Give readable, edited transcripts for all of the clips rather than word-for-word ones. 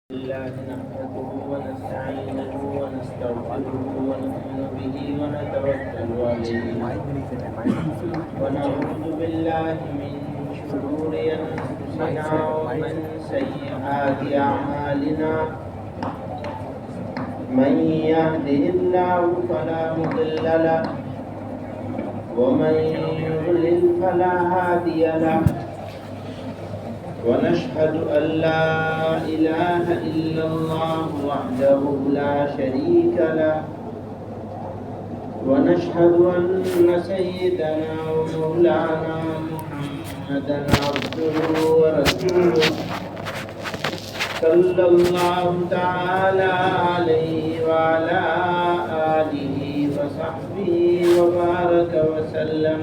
الله نحمده ونستعينه ونستغفره ونؤمن به ونتوكل عليه ونعوذ بالله من شرور أنفسنا ومن سيئات أعمالنا من يهده الله فلا مضل له ومن يضلل فلا هادي له ونشهد أن لا إله إلا الله وحده لا شريك له ونشهد أن سيدنا ومولانا محمدا عبده ورسوله صلى الله تعالى عليه وعلى آله وصحبه وبارك وسلم.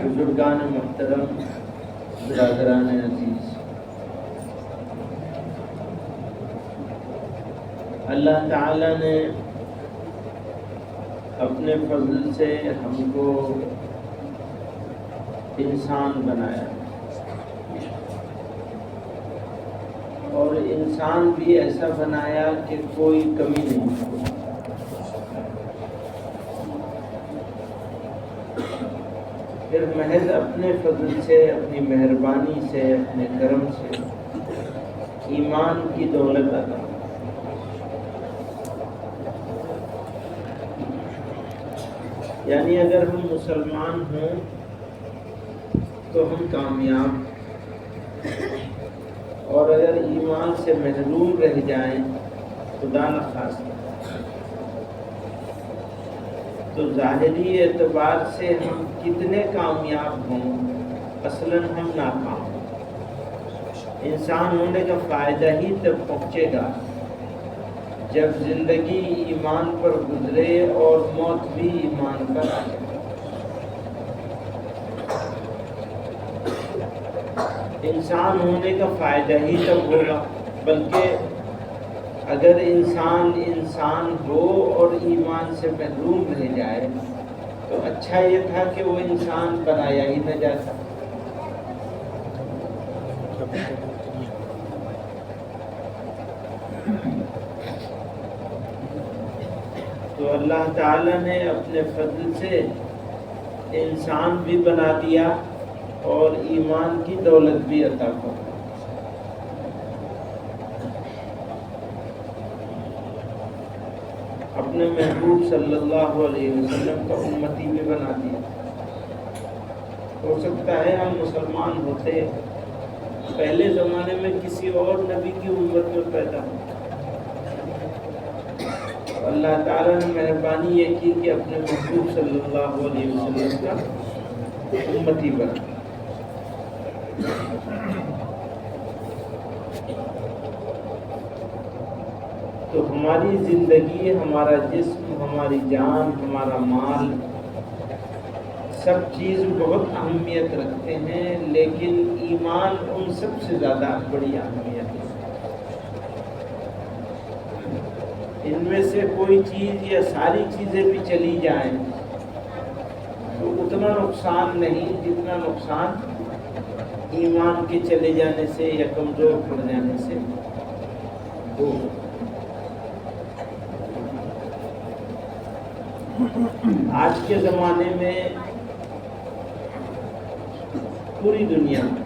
بزرگان محترم، برادران عزیز، اللہ تعالیٰ نے اپنے فضل سے ہم کو انسان بنایا اور انسان بھی ایسا بنایا کہ کوئی کمی نہیں ہو. پھر محض اپنے فضل سے، اپنی مہربانی سے، اپنے کرم سے ایمان کی دولت عطا. یعنی اگر ہم مسلمان ہوں تو ہم کامیاب، اور اگر ایمان سے محروم رہ جائیں خدا نخواستہ تو ظاہری اعتبار سے ہم کتنے کامیاب ہوں، اصلاً ہم ناکام. انسان ہونے کا فائدہ ہی تب پہنچے گا جب زندگی ایمان پر گزرے اور موت بھی ایمان پر آ جائے. انسان ہونے کا فائدہ ہی تب ہوگا، بلکہ اگر انسان ہو اور ایمان سے محروم رہ جائے تو اچھا یہ تھا کہ وہ انسان بنایا ہی نہ جاتا. تو اللہ تعالیٰ نے اپنے فضل سے انسان بھی بنا دیا اور ایمان کی دولت بھی عطا کر. اپنے محبوب صلی اللہ علیہ وسلم کا امتی بھی بنا دیا. ہو سکتا ہے ہم مسلمان ہوتے پہلے زمانے میں کسی اور نبی کی امت میں پیدا ہو. اللہ تعالیٰ نے مہربانی یہ کی کہ اپنے محبوب صلی اللہ علیہ وسلم کا امتی بنا. تو ہماری زندگی، ہمارا جسم، ہماری جان، ہمارا مال، سب چیز بہت اہمیت رکھتے ہیں، لیکن ایمان ان سب سے زیادہ بڑی اہمیت ہے. ان میں سے کوئی چیز یا ساری چیزیں بھی چلی جائیں تو اتنا نقصان نہیں جتنا نقصان ایمان کے چلے جانے سے یا کمزور پڑ جانے سے ہو. آج کے زمانے میں پوری دنیا میں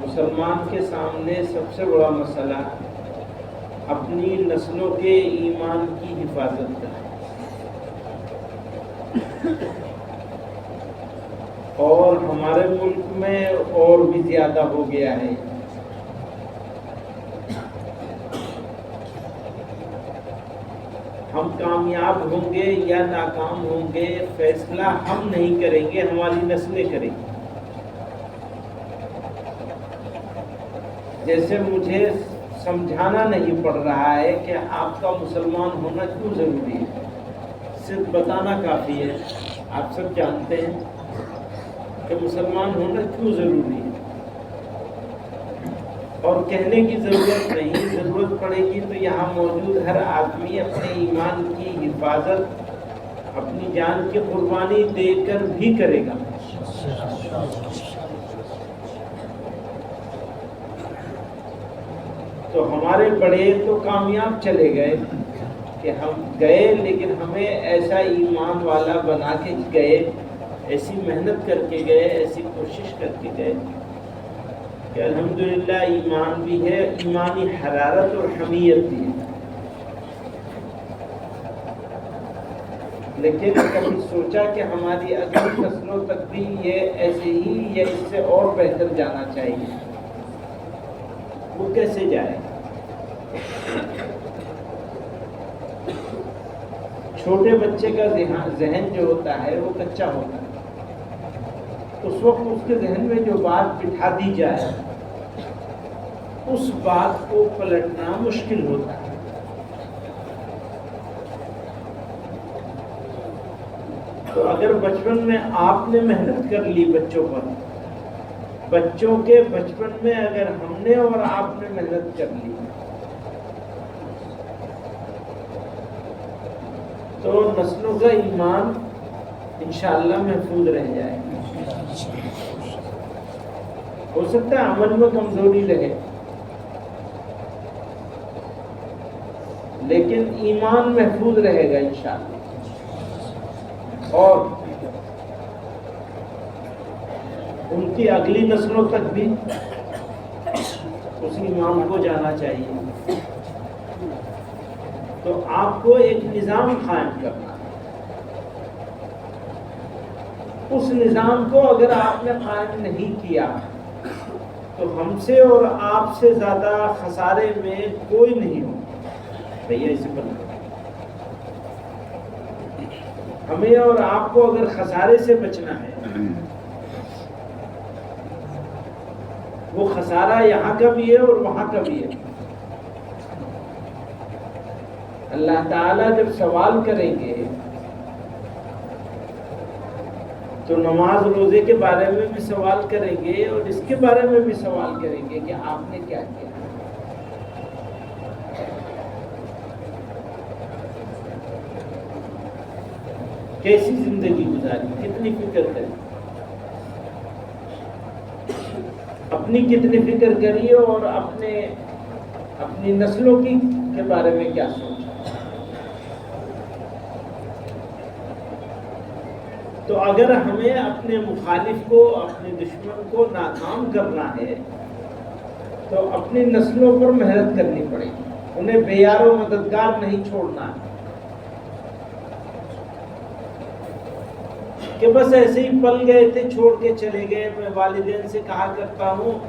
مسلمان کے سامنے سب سے بڑا مسئلہ اپنی نسلوں کے ایمان کی حفاظت کا ہے. اور ہمارے ملک میں اور بھی زیادہ ہو گیا ہے. ہم کامیاب ہوں گے یا ناکام ہوں گے فیصلہ ہم نہیں کریں گے، ہماری نسلیں کریں گی. جیسے مجھے سمجھانا نہیں پڑ رہا ہے کہ آپ کا مسلمان ہونا کیوں ضروری ہے، صرف بتانا کافی ہے. آپ سب جانتے ہیں کہ مسلمان ہونا کیوں ضروری ہے، اور کہنے کی ضرورت نہیں. ضرورت پڑے گی تو یہاں موجود ہر آدمی اپنے ایمان کی حفاظت اپنی جان کی قربانی دے کر بھی کرے گا. تو ہمارے بڑے تو کامیاب چلے گئے کہ ہم گئے، لیکن ہمیں ایسا ایمان والا بنا کے گئے، ایسی محنت کر کے گئے، ایسی کوشش کر کے گئے کہ الحمدللہ ایمان بھی ہے، ایمانی حرارت اور حمیت بھی ہے۔ لیکن کبھی سوچا کہ ہماری اگلی نسلوں تک بھی یہ ایسے ہی یا اس سے اور بہتر جانا چاہیے، وہ کیسے جائے؟ چھوٹے بچے کا ذہن جو ہوتا ہے وہ کچا ہوتا ہے، اس وقت اس کے ذہن میں جو بات بٹھا دی جائے اس بات کو پلٹنا مشکل ہوتا ہے۔ تو اگر بچپن میں آپ نے محنت کر لی بچوں پر، بچوں کے بچپن میں اگر ہم نے اور آپ نے محنت کر لی تو نسلوں کا ایمان انشاءاللہ محفوظ رہ جائے گا۔ ہو سکتا ہے عمل میں کمزوری رہے، لیکن ایمان محفوظ رہے گا انشاءاللہ، اور ان کی اگلی نسلوں تک بھی اس ایمان کو جانا چاہیے۔ تو آپ کو ایک نظام قائم کرنا ہے، اس نظام کو اگر آپ نے قائم نہیں کیا تو ہم سے اور آپ سے زیادہ خسارے میں کوئی نہیں ہو۔ بھیا اسے بنا، ہمیں اور آپ کو اگر خسارے سے بچنا ہے، وہ خسارہ یہاں کا بھی ہے اور وہاں کا بھی ہے۔ اللہ تعالیٰ جب سوال کریں گے تو نماز روزے کے بارے میں بھی سوال کریں گے اور اس کے بارے میں بھی سوال کریں گے کہ آپ نے کیا کیا، کیسی زندگی گزاری، کتنی فکر کری، اپنی کتنی فکر کری اور اپنی نسلوں کے بارے میں کیا سوچا۔ تو اگر ہمیں اپنے مخالف کو، اپنے دشمن کو ناکام کرنا ہے تو اپنی نسلوں پر محنت کرنی پڑے گی، انہیں بے یار و مددگار نہیں چھوڑنا ہے کہ بس ایسے ہی پل گئے تھے چھوڑ کے چلے گئے۔ میں والدین سے کہا کرتا ہوں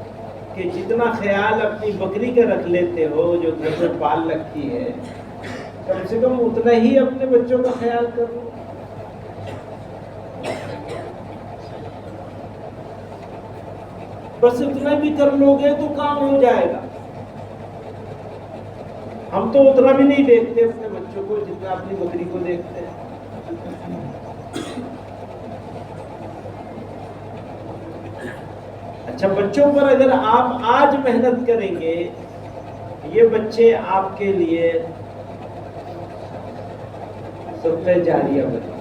کہ جتنا خیال اپنی بکری کا رکھ لیتے ہو جو گھر میں پال رکھی ہے، کم سے کم اتنا ہی اپنے بچوں کا خیال کرو۔ بس اتنا بھی کر لو گے تو کام ہو جائے گا۔ ہم تو اتنا بھی نہیں دیکھتے اپنے بچوں کو جتنا اپنی بکری کو دیکھتے ہیں۔ اچھا، بچوں پر اگر آپ آج محنت کریں گے، یہ بچے آپ کے لیے صدقہ جاریہ بنے۔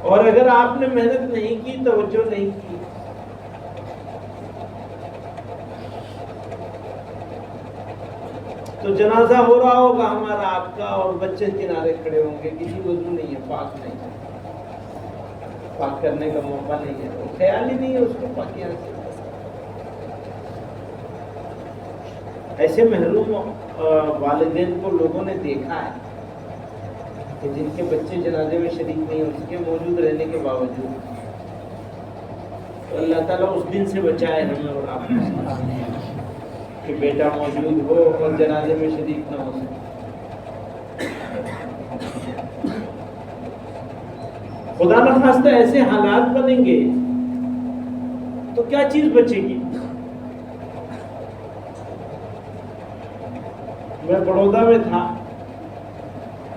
اور اگر آپ نے محنت نہیں کی، توجہ نہیں کی، تو جنازہ ہو رہا ہوگا ہمارا آپ کا اور بچے کنارے کھڑے ہوں گے، کسی وضو نہیں ہے، پاک نہیں ہے، پاک کرنے کا موقع نہیں ہے، وہ خیال ہی نہیں ہے اس کو پاکیاں سے۔ ایسے محروم والدین کو لوگوں نے دیکھا ہے کہ جن کے بچے جنازے میں شریک نہیں ہو سکے موجود رہنے کے باوجود۔ تو اللہ تعالیٰ اس دن سے بچائے ہمیں اور آپ کو کہ بیٹا موجود ہو اور جنازے میں شریک نہ ہو سکے۔ خدا نخواستہ ایسے حالات بنیں گے تو کیا چیز بچے گی؟ میں بڑودہ میں تھا،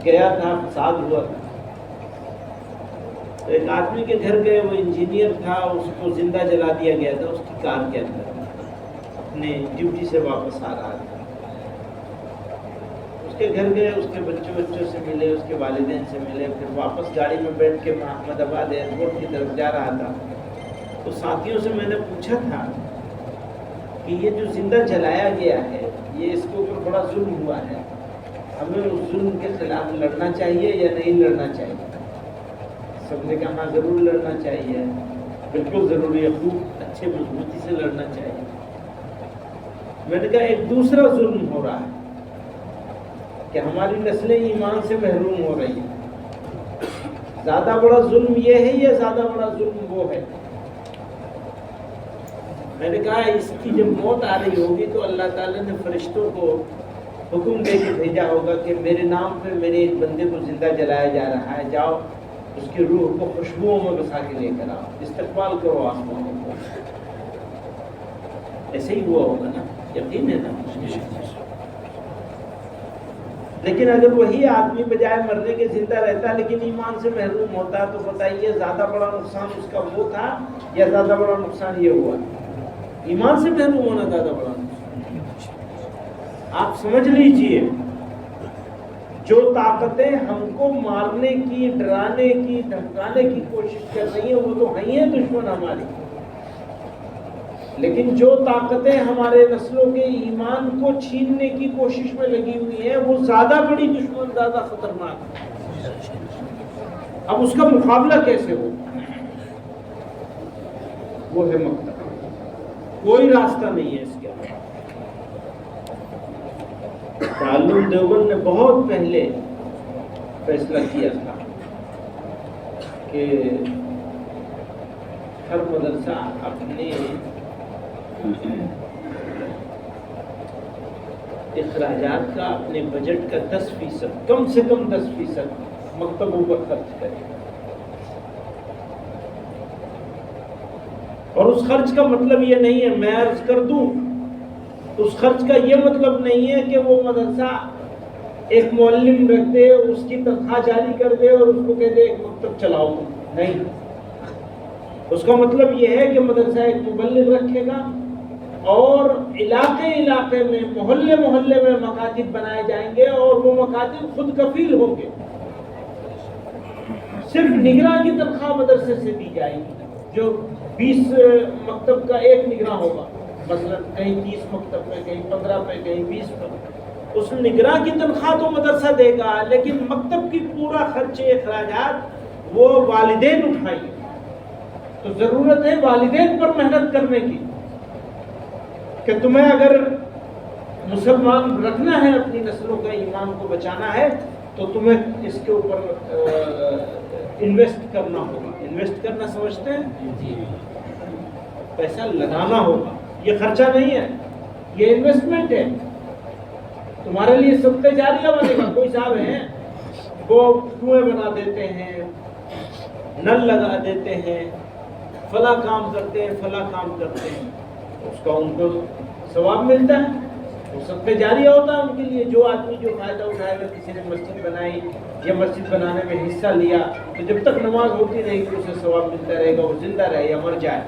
گیا تھا، فساد ہوا تھا، تو ایک آدمی کے گھر گئے، وہ انجینئر تھا، اس کو زندہ جلا دیا گیا تھا اس کی کار کے اندر، اپنے ڈیوٹی سے واپس آ رہا تھا۔ اس کے گھر گئے، اس کے بچوں سے ملے، اس کے والدین سے ملے، پھر واپس گاڑی میں بیٹھ کے میں احمد آباد ایئرپورٹ کی طرف جا رہا تھا، تو ساتھیوں سے میں نے پوچھا تھا کہ یہ جو زندہ جلایا گیا ہے، یہ اس کے اوپر بڑا ظلم ہوا ہے، ہمیں اس ظلم کے خلاف لڑنا چاہیے یا نہیں لڑنا چاہیے؟ سب نے کہا ضرور لڑنا چاہیے، بالکل ضروری ہے، خوب اچھے مضبوطی سے لڑنا چاہیے۔ میں نے کہا ایک دوسرا ظلم ہو رہا ہے کہ ہماری نسلیں ایمان سے محروم ہو رہی ہیں۔ زیادہ بڑا ظلم یہ ہے یا زیادہ بڑا ظلم وہ ہے؟ میں نے کہا اس کی جب موت آ رہی ہوگی تو اللہ تعالیٰ نے فرشتوں کو حکم دے کے بھیجا ہوگا کہ میرے نام پہ میرے ایک بندے کو زندہ جلایا جا رہا ہے، جاؤ اس کی روح کو خوشبوؤں میں بسا کے لے کر آؤ، استقبال کرو آسمانوں کو۔ ایسے ہی ہوا ہوگا نا، یقین ہے نا۔ لیکن اگر وہی آدمی بجائے مرنے کے زندہ رہتا لیکن ایمان سے محروم ہوتا تو بتائیے زیادہ بڑا نقصان اس کا وہ تھا یا زیادہ بڑا نقصان یہ ہوا؟ ایمان سے محروم ہونا زیادہ بڑا نقصان۔ آپ سمجھ لیجئے، جو طاقتیں ہم کو مارنے کی، ڈرانے کی، دھمکانے کی کوشش کر رہی ہیں وہ تو ہیں دشمن ہماری، لیکن جو طاقتیں ہمارے نسلوں کے ایمان کو چھیننے کی کوشش میں لگی ہوئی ہیں وہ زیادہ بڑی دشمن، زیادہ خطرناک ہے۔ اب اس کا مقابلہ کیسے ہو؟ وہ ہے مقتل، کوئی راستہ نہیں ہے اس کے اندر۔ دارالعلوم دیوبند نے بہت پہلے فیصلہ کیا تھا کہ ہر مدرسہ اپنے اخراجات کا، اپنے بجٹ کا 10%، کم سے کم 10% مکتبوں پر خرچ کرے۔ اور اس خرچ کا مطلب یہ نہیں ہے، میں عرض کر دوں، اس خرچ کا یہ مطلب نہیں ہے کہ وہ مدرسہ ایک معلم رکھ دے، اس کی تنخواہ جاری کر دے اور اس کو کہہ دے ایک مکتب چلاؤ، نہیں۔ اس کا مطلب یہ ہے کہ مدرسہ ایک مبلغ رکھے گا اور علاقے میں، محلے میں مکاتب بنائے جائیں گے اور وہ مکاتب خود کفیل ہوں گے۔ صرف نگراں کی تنخواہ مدرسے سے دی جائے گی، جو 20 مکتب کا ایک نگراں ہوگا، مثلا کہیں 30 مکتب پہ، کہیں 15 پہ، کہیں 20 پہ، اس نگراں کی تنخواہ تو مدرسہ دے گا، لیکن مکتب کی پورا خرچ اخراجات وہ والدین اٹھائیں گے۔ تو ضرورت ہے والدین پر محنت کرنے کی کہ تمہیں اگر مسلمان رکھنا ہے، اپنی نسلوں کا ایمان کو بچانا ہے تو تمہیں اس کے اوپر انویسٹ کرنا ہوگا۔ انویسٹ کرنا سمجھتے ہیں؟ پیسہ لگانا ہوگا، یہ خرچہ نہیں ہے، یہ انویسٹمنٹ ہے۔ تمہارے لیے صدقہ جاریہ بنے گا۔ کوئی صاحب ہیں وہ کنویں بنا دیتے ہیں، نل لگا دیتے ہیں، فلاں کام کرتے ہیں، فلاں کام کرتے ہیں، اس کا ان کو ثواب ملتا ہے، وہ صدقہ جاریہ ہوتا ہے ان کے لیے۔ جو آدمی جو فائدہ اٹھائے گا، کسی نے مسجد بنائی یا مسجد بنانے میں حصہ لیا، تو جب تک نماز ہوتی رہے گی اسے ثواب ملتا رہے گا، وہ زندہ رہے یا مر جائے۔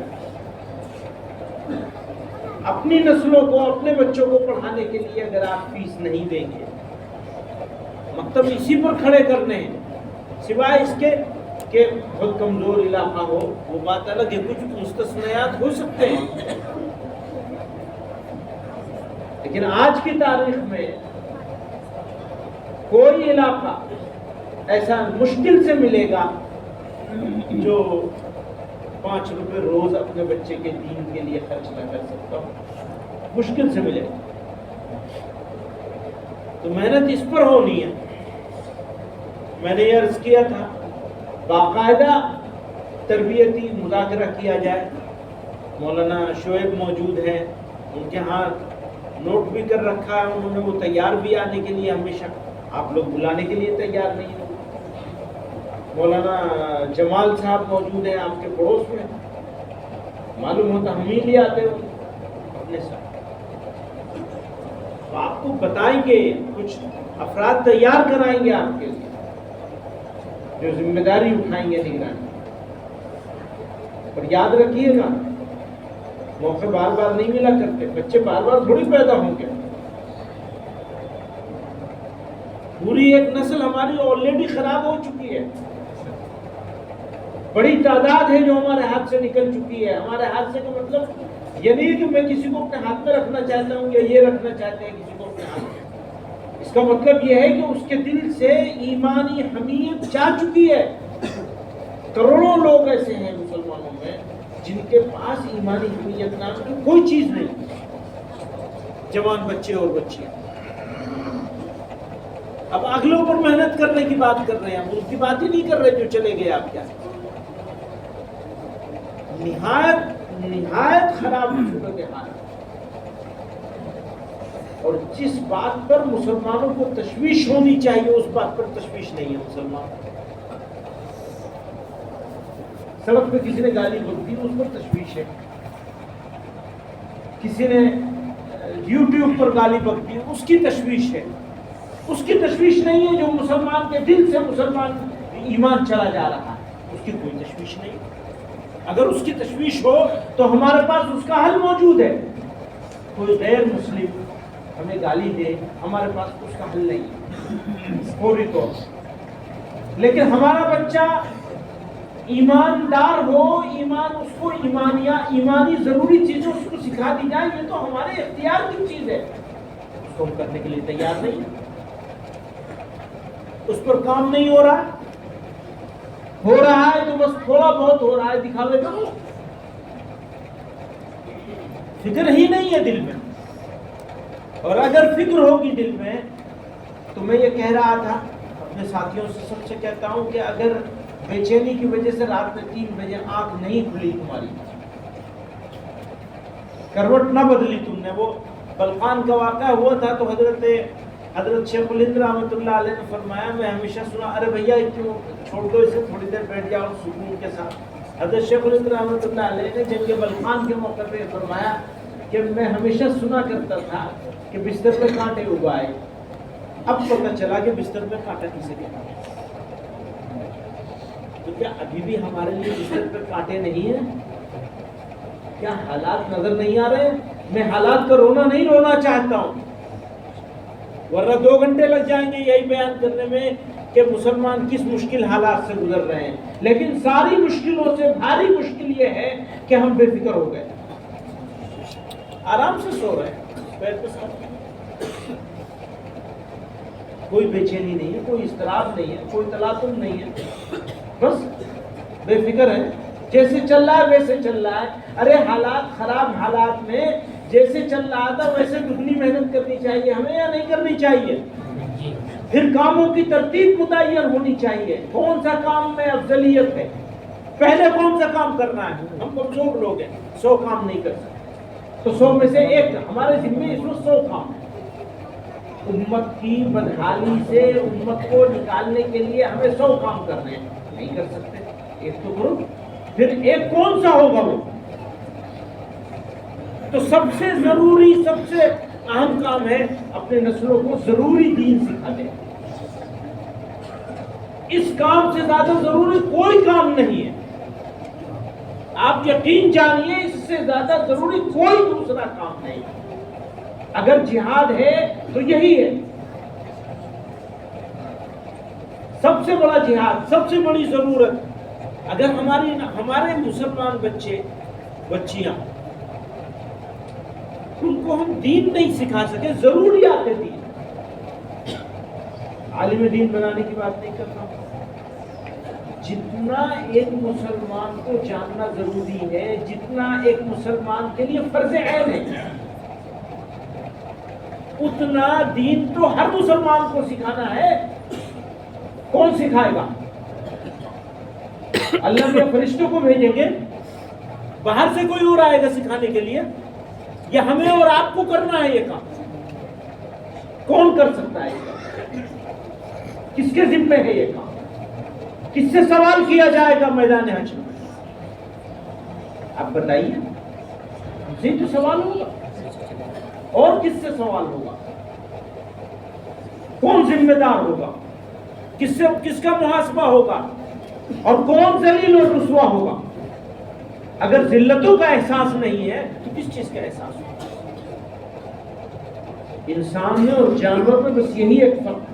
اپنی نسلوں کو، اپنے بچوں کو پڑھانے کے لیے اگر آپ فیس نہیں دیں گے، مکتب اسی پر کھڑے کرنے ہیں، سوائے اس کے کہ بہت کمزور علاقہ ہو، وہ بات الگ ہے، کچھ مستثنیات ہو سکتے ہیں، لیکن آج کی تاریخ میں کوئی علاقہ ایسا مشکل سے ملے گا جو 5 روپے روز اپنے بچے کے دین کے لیے خرچ نہ کر سکتا ہوں، مشکل سے ملے گا۔ تو محنت اس پر ہونی ہے۔ میں نے یہ عرض کیا تھا، باقاعدہ تربیتی مذاکرہ کیا جائے۔ مولانا شعیب موجود ہیں، ان کے ہاں نوٹ بھی کر رکھا ہے انہوں نے، وہ تیار بھی آنے کے لیے ہمیشہ، آپ لوگ بلانے کے لیے تیار نہیں ہو۔ مولانا جمال صاحب موجود ہیں آپ کے پڑوس میں، معلوم ہوتا ہم ہی لے آتے ہو اپنے ساتھ، تو آپ کو بتائیں گے، کچھ افراد تیار کرائیں گے آپ کے لیے جو ذمہ داری اٹھائیں گے نگرانی۔ اور یاد رکھیے گا، موقع بار بار نہیں ملا کرتے، بچے بار بار تھوڑی پیدا ہوں گے۔ پوری ایک نسل ہماری آلریڈی خراب ہو چکی ہے. بڑی تعداد ہے جو ہمارے ہاتھ سے نکل چکی ہے. ہمارے ہاتھ سے کا مطلب یہ نہیں کہ میں کسی کو اپنے ہاتھ میں رکھنا چاہتا ہوں یا یہ رکھنا چاہتے ہیں کسی کو اپنے ہاتھ میں. اس کا مطلب یہ ہے کہ اس کے دل سے ایمانی حمیت جا چکی ہے. کروڑوں لوگ ایسے ہیں مسلمانوں میں جن کے پاس ایمانی حمیت نام کی کوئی چیز نہیں. جوان بچے اور بچیاں اب اگلوں پر محنت کرنے کی بات کر رہے ہیں. ہم اس کی بات ہی نہیں کر رہے جو چلے گئے. آپ کیا نہایت خراب صورت حال. اور جس بات پر مسلمانوں کو تشویش ہونی چاہیے اس بات پر تشویش نہیں ہے. مسلمان سڑک پہ کسی نے گالی بک دی اس پر تشویش ہے. کسی نے یوٹیوب پر گالی بک دی اس کی تشویش ہے. اس کی تشویش نہیں ہے جو مسلمان کے دل سے مسلمان ایمان چلا جا رہا ہے. اس کی کوئی تشویش نہیں. اگر اس کی تشویش ہو تو ہمارے پاس اس کا حل موجود ہے. کوئی غیر مسلم ہمیں گالی دے ہمارے پاس اس کا حل نہیں ہے فوری طور سے. لیکن ہمارا بچہ ایماندار ہو, ایمان اس کو ایمانی ضروری چیزیں اس کو سکھا دی جائیں, یہ تو ہمارے اختیار کی چیز ہے. اس کو ہم کرنے کے لیے تیار نہیں ہیں. اس پر کام نہیں ہو رہا ہے تو بس تھوڑا بہت ہو رہا ہے دکھاوے کا. فکر ہی نہیں ہے دل میں. اور اگر فکر ہوگی دل میں تو میں یہ کہہ رہا تھا اپنے ساتھیوں سے سب سے کہتا ہوں کہ اگر بے چینی کی وجہ سے رات میں 3 بجے آنکھ نہیں کھلی تمہاری, کروٹ نہ بدلی تم نے, وہ بلقان کا واقعہ ہوا تھا تو حضرت شیخ الہند رحمۃ اللہ علیہ نے فرمایا, میں ہمیشہ سنا ارے بھیا کیوں چھوڑ دو اسے, تھوڑی دیر بیٹھ جاؤ سکون کے ساتھ. حضرت شیخ الہند رحمۃ اللہ علیہ نے جنگ بلقان کے موقع پہ فرمایا کہ میں ہمیشہ سنا کرتا تھا کہ بستر پہ کانٹے اگائے, اب پتہ چلا کہ بستر پہ کانٹا کسے گیا. تو کیا ابھی بھی ہمارے لیے بستر پہ کانٹے نہیں ہیں؟ کیا حالات نظر نہیں آ رہے؟ میں حالات کا رونا نہیں رونا چاہتا ہوں, ورنہ 2 گھنٹے لگ جائیں گے یہی بیان کرنے میں کہ مسلمان کس مشکل حالات سے گزر رہے ہیں. لیکن ساری مشکلوں سے بھاری مشکل یہ ہے کہ ہم بے فکر ہو گئے, آرام سے سو رہے ہیں پیر کے ساتھ. کوئی بے چینی نہیں ہے, کوئی اضطراب نہیں ہے, کوئی تلاطم نہیں ہے, بس بے فکر ہے. جیسے چل رہا ہے ویسے چل رہا ہے. ارے حالات خراب حالات میں جیسے چل رہا تھا ویسے دگنی محنت کرنی چاہیے ہمیں یا نہیں کرنی چاہیے؟ پھر کاموں کی ترتیب متعین ہونی چاہیے. کون سا کام میں افضلیت ہے, پہلے کون سا کام کرنا ہے. ہم کمزور لوگ ہیں, 100 کام نہیں کر سکتے تو 100 میں سے ایک ہمارے ذمے اس وقت 100 کام ہے. امت کی بدحالی سے امت کو نکالنے کے لیے ہمیں 100 کام کرنے ہیں, نہیں کر سکتے. ایک تو کرو, پھر ایک کون سا ہوگا وہ؟ تو سب سے ضروری سب سے اہم کام ہے اپنے نسلوں کو ضروری دین سکھا دیں. اس کام سے زیادہ ضروری کوئی کام نہیں ہے. آپ یقین جانیے اس سے زیادہ ضروری کوئی دوسرا کام نہیں. اگر جہاد ہے تو یہی ہے سب سے بڑا جہاد, سب سے بڑی ضرورت. اگر ہمارے مسلمان بچے بچیاں ان کو ہم دین نہیں سکھا سکے, ضروریات دین, عالم دین بنانے کی بات نہیں کرتا ہوں, جتنا ایک مسلمان کو جاننا ضروری ہے, جتنا ایک مسلمان کے لیے فرض عین ہے, اتنا دین تو ہر مسلمان کو سکھانا ہے. کون سکھائے گا؟ اللہ کے فرشتوں کو بھیجیں گے, باہر سے کوئی اور آئے گا سکھانے کے لیے, یا ہمیں اور آپ کو کرنا ہے یہ کام؟ کون کر سکتا ہے یہ کام؟ کس کے ذمے ہے یہ کام؟ کس سے سوال کیا جائے گا میدان حشر میں؟ آپ بتائیے, ہم سے تو سوال ہوگا, اور کس سے سوال ہوگا؟ کون ذمہ دار ہوگا؟ کس کا محاسبہ ہوگا؟ اور کون ذلیل اور رسوا ہوگا؟ اگر ذلتوں کا احساس نہیں ہے تو کس چیز کا احساس ہوگا؟ انسان میں اور جانور میں بس یہی ایک فرق ہے.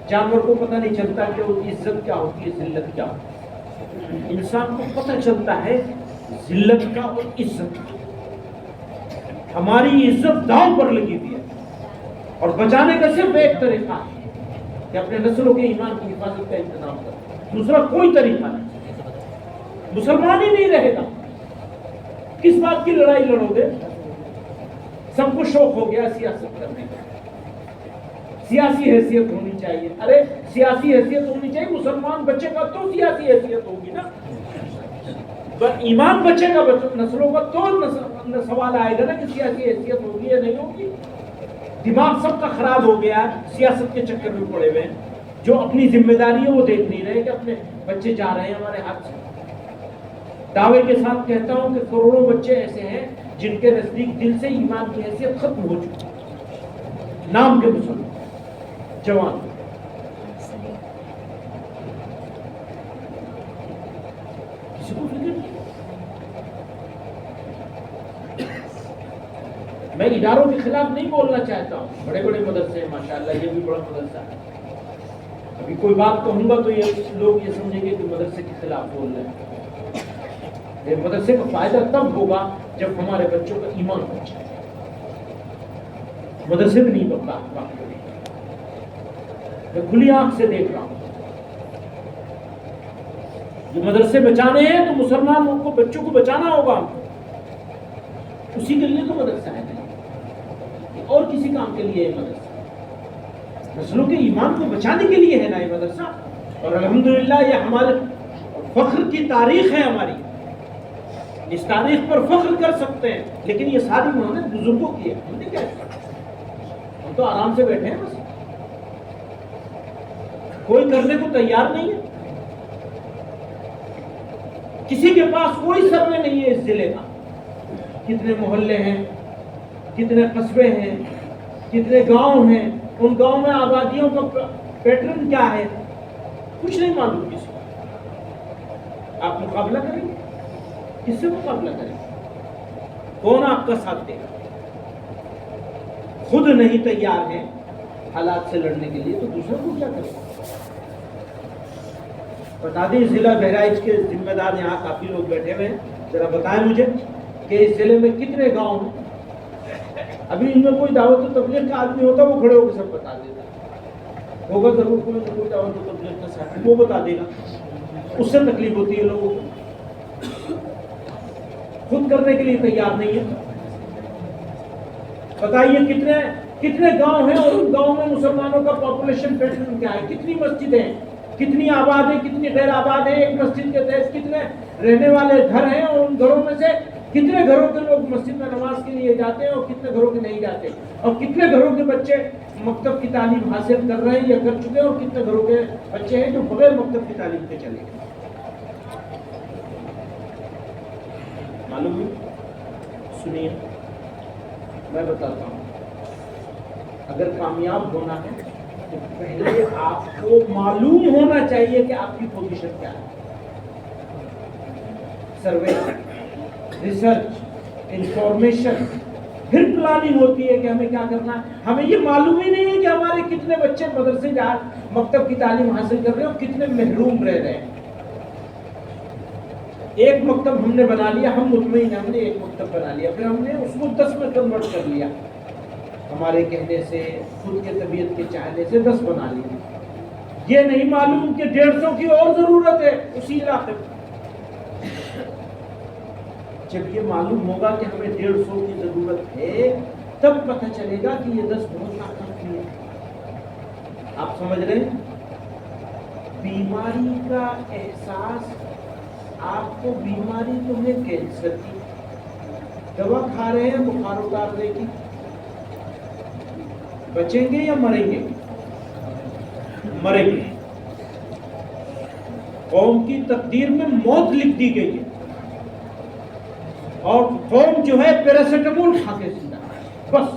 جانور کو پتہ نہیں چلتا کہ اس کی عزت کیا ہوتی ہے، ذلت کیا ہوتی ہے۔ انسان کو پتہ چلتا ہے ذلت کا اور عزت کا۔ ہماری عزت داؤ پر لگی ہوئی ہے، اور بچانے کا صرف ایک طریقہ ہے کہ اپنے نسلوں کے ایمان کی حفاظت کا انتظام کریں، دوسرا کوئی طریقہ نہیں۔ مسلمان ہی نہیں رہے گا، کس بات کی لڑائی لڑو گے؟ سب کو شوق ہو گیا سیاست کرنے کا، سیاسی حیثیت ہونی چاہیے۔ ارے سیاسی حیثیت ہونی چاہیے مسلمان بچے کا تو سیاسی حیثیت ہوگی نا، ایمان بچے کا نسلوں کا تو سوال آئے گا نا کہ سیاسی حیثیت ہوگی یا نہیں ہوگی۔ دماغ سب کا خراب ہو گیا، سیاست کے چکر میں پڑے ہوئے ہیں، جو اپنی ذمہ داری ہے وہ دیکھ نہیں رہے کہ اپنے بچے جا رہے ہیں ہمارے ہاتھ سے۔ دعوے کے ساتھ کہتا ہوں کہ کروڑوں بچے ایسے ہیں جن کے نزدیک دل سے ایمان کی حیثیت ختم ہو چکی ہے، نام کے مسلمان جوان۔ کسی کو فکر نہیں۔ میں اداروں کے خلاف نہیں بولنا چاہتا ہوں، بڑے بڑے مدرسے ہیں ماشاءاللہ، یہ بھی بڑا مدرسہ ہے۔ ابھی کوئی بات کہوں گا تو یہ لوگ یہ سمجھیں گے کہ مدرسے کے خلاف بول رہے ہیں۔ یہ مدرسے کا فائدہ تب ہوگا جب ہمارے بچوں کا ایمان بچے، مدرسے بھی نہیں بنتا۔ میں کھلی آنکھ سے دیکھ رہا ہوں، یہ مدرسے بچانے ہیں تو مسلمانوں کو بچوں کو بچانا ہوگا، اسی کے لیے تو مدرسہ ہے، اور کسی کام کے لیے یہ مدرسہ نسلوں کے ایمان کو بچانے کے لیے ہے نا یہ مدرسہ۔ اور الحمدللہ یہ ہمارے فخر کی تاریخ ہے، ہماری اس تاریخ پر فخر کر سکتے ہیں، لیکن یہ ساری محنت بزرگوں کی ہے، ہم نے کیا کیا؟ ہم تو آرام سے بیٹھے ہیں، بس کوئی کرنے کو تیار نہیں ہے، کسی کے پاس کوئی سروے نہیں ہے اس ضلع کا، کتنے محلے ہیں، کتنے قصبے ہیں، کتنے گاؤں ہیں، ان گاؤں میں آبادیوں کا پیٹرن کیا ہے، کچھ نہیں معلوم کسی کو۔ آپ مقابلہ کریں گے، کس سے مقابلہ کریں گے؟ کون آپ کا ساتھ دے گا؟ خود نہیں تیار ہیں حالات سے لڑنے کے لیے تو دوسروں کو کیا کریں؟ بتا دیں ضلع بہرائچ کے ذمہ دار یہاں کافی لوگ بیٹھے ہوئے ہیں، ذرا بتائیں مجھے کہ اس ضلع میں کتنے گاؤں ہیں؟ ابھی ان میں کوئی دعوت و تبلیغ کا آدمی ہوتا وہ کھڑے ہو کے سب بتا دیتا، ہوگا ضرور کوئی نہ کوئی دعوت و تبلیغ کا ساتھی، وہ بتا دے گا، اس سے تکلیف ہوتی ہے لوگوں کو، خود کرنے کے لیے تیار نہیں ہے۔ بتائیے کتنے گاؤں ہیں، اور ان گاؤں میں مسلمانوں کا پاپولیشن پیٹرن کیا ہے، کتنی مسجدیں ہیں، کتنی آباد ہیں، کتنی غیر آباد ہیں، ایک مسجد کے تحت کتنے رہنے والے گھر ہیں، اور ان گھروں میں سے کتنے گھروں کے لوگ مسجد میں نماز کے لیے جاتے ہیں اور کتنے گھروں کے نہیں جاتے، اور کتنے گھروں کے بچے مکتب کی تعلیم حاصل کر رہے ہیں یا کر چکے ہیں، اور کتنے گھروں کے بچے ہیں جو بغیر مکتب کی تعلیم کے چلے گئے۔ معلوم ہے؟ سنیے میں بتاتا ہوں، اگر کامیاب ہونا ہے تو پہلے آپ کو معلوم ہونا چاہیے کہ آپ کی پوزیشن کیا ہے۔ سروے، ریسرچ، انفارمیشن، پھر پلاننگ ہوتی ہے کہ ہمیں کیا کرنا ہے۔ ہمیں یہ معلوم ہی نہیں ہے کہ ہمارے کتنے بچے مدرسے جا مکتب کی تعلیم حاصل کر رہے ہیں اور کتنے محروم رہ رہے ہیں۔ ایک مکتب ہم نے بنا لیا، ہم مطمئن ہیں، ہم نے ایک مکتب بنا لیا، پھر ہم نے اس کو 10 میں کنورٹ کر لیا، ہمارے کہنے سے، خود کے طبیعت کے چاہنے سے 10 بنا لیا۔ یہ نہیں معلوم کہ 150 کی اور ضرورت ہے اسی علاقے میں۔ جب یہ معلوم ہوگا کہ ہمیں 150 کی ضرورت ہے، تب پتہ چلے گا کہ یہ 10 بہت کافی ہے۔ آپ سمجھ رہے ہیں؟ بیماری کا احساس، آپ کو بیماری تمہیں کینسر کی، دوا کھا رہے ہیں بخار اتارنے کی، بچیں گے یا مریں گے؟ مریں گے۔ قوم کی تقدیر میں موت لکھ دی گئی ہے، اور قوم جو ہے پیراسیٹامول کھا کے زندہ ہے، بس۔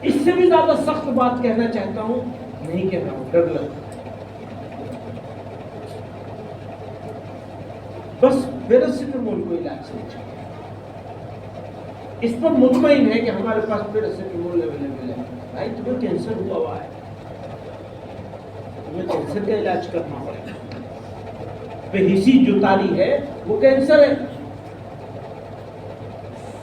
اس سے بھی زیادہ سخت بات کہنا چاہتا ہوں، نہیں کہہ رہا ہوں، ڈر لگتا ہے، بس پیراسیٹامول کو علاج سمجھا، اس پر مطمئن ہے کہ ہمارے پاس پیراسیٹامول اویلیبل ہے، بھائی تمہیں کینسر ہوا ہے، تمہیں کینسر کا علاج کرنا پڑے گا، بے حسی جو تاری ہے وہ کینسر ہے،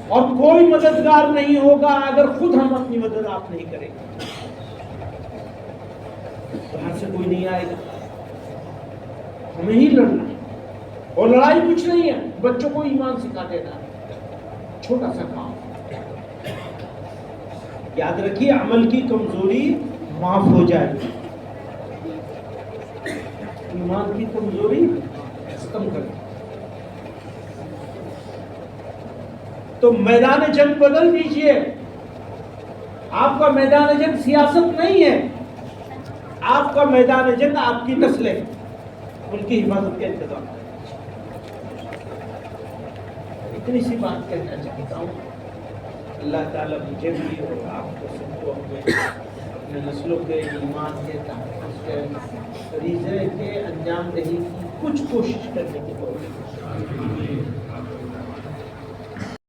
اور کوئی مددگار نہیں ہوگا اگر خود ہم اپنی مدد آپ نہیں کریں گے، باہر سے کوئی نہیں آئے گا، ہمیں ہی لڑنا ہے، اور لڑائی کچھ نہیں ہے، بچوں کو ایمان سکھا دینا ہے، چھوٹا سا کام۔ یاد رکھیے عمل کی کمزوری معاف ہو جائے گی، ایمان کی کمزوری ختم کر دیں۔ تو میدان جنگ بدل دیجئے، آپ کا میدان جنگ سیاست نہیں ہے، آپ کا میدان جنگ آپ کی نسلیں، ان کی حفاظت کا انتظام ہے۔ اتنی سی بات کہنا چاہتا ہوں، اللہ تعالیٰ مجھے بھی اور آپ کو سب کو اپنے نسلوں کے ایمان کے تحفظ کے فریضے کے انجام دہی کی کچھ کوشش کرنے کی کوشش